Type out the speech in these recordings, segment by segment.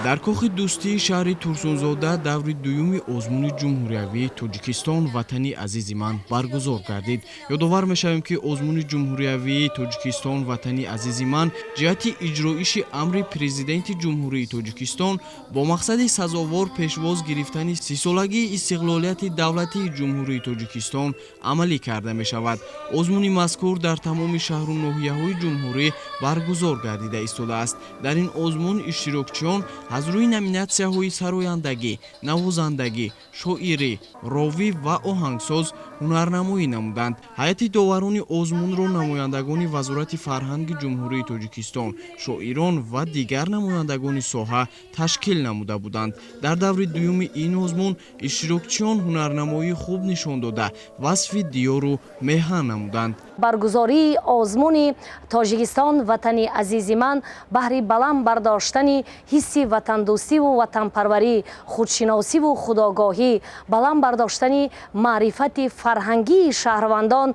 дар кохи дӯстии шаҳри Турсунзода даври дуюми озмуни ҷумҳуриявии Тоҷикистон ватани азизи ман баргузор гардид. Ёдовар мешавем, ки озмуни ҷумҳуриявии Тоҷикистон ватани азизи ман ҷиҳати иҷроиши амри президенти ҷумҳурии Тоҷикистон бо мақсади сазовор пешвоз гирифтани сисолагии истиқлолияти давлатии ҷумҳурии Тоҷикистон амалӣ карда мешавад. Озмуни мазкур дар тамоми шаҳру ноҳияҳои ҷумҳурӣ баргузор гардида истодааст. Дар ин озмун иштирокчиён аз рӯи номинатсияҳои сарояндагӣ, навозандагӣ, шоирӣ, ровӣ ва оҳангсоз ҳунарнамоӣ намуданд. ҳайати доварони озмунро намояндагони Вазорати фарҳанги ҷумҳурии Тоҷикистон, шоирон ва дигар намояндагони соҳа ташкил намуда буданд. Дар даври дуюми ин озмун иштирокчиён ҳунарнамоии хуб нишон дода, васфи диёру меҳнат намуданд. баргузории озмуни Тоҷикистон ватани азизи ман баҳри баланд бардоштани ҳисси ватандӯстиву ватанпарварӣ, худшиносиву худогоҳӣ, баланд бардоштани маърифати фарҳангии шаҳрвандон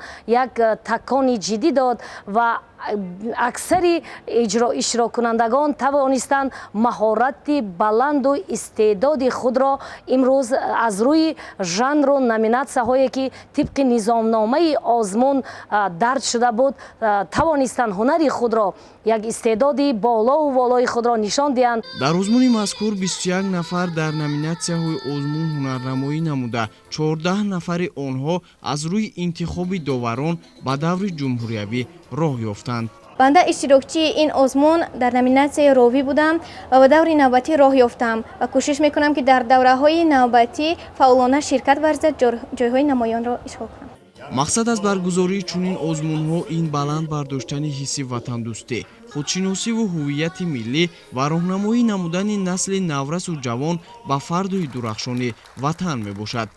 як такони ҷиддӣ дод ва аксари иштироккунандагон тавонистанд маҳорати баланду истеъдоди худро имрӯз аз рӯи жанру номинатсияҳое ки тибқи низомномаи озмун дард шуда буд тавонистанд ҳунари худро як истеъдоди болову волои худро нишон диҳанд. дар озмуни мазкур 21 нафар дар номинатсияҳои озмун ҳунарнамоӣ намуда, 14 нафари онҳо аз рӯи интихоби доварон ба даври ҷумҳуриявӣ роҳ ёфтанд. банда иштирокчии ин озмун дар номинатсияи ровӣ будам ва ба даври навбатӣ роҳ ёфтам ва кӯшиш мекунам ки дар давраҳои навбатӣ фаъолона ширкат варзад, ҷойҳои намоёнро ишғол кунам. мақсад аз баргузории чунин озмунҳо ин баланд бардоштани ҳисси ватандӯстӣ, худшиносиву ҳуввияти миллӣ ва роҳнамоӣ намудани насли наврасу ҷавон ба фардуи дурахшони ватан мебошад.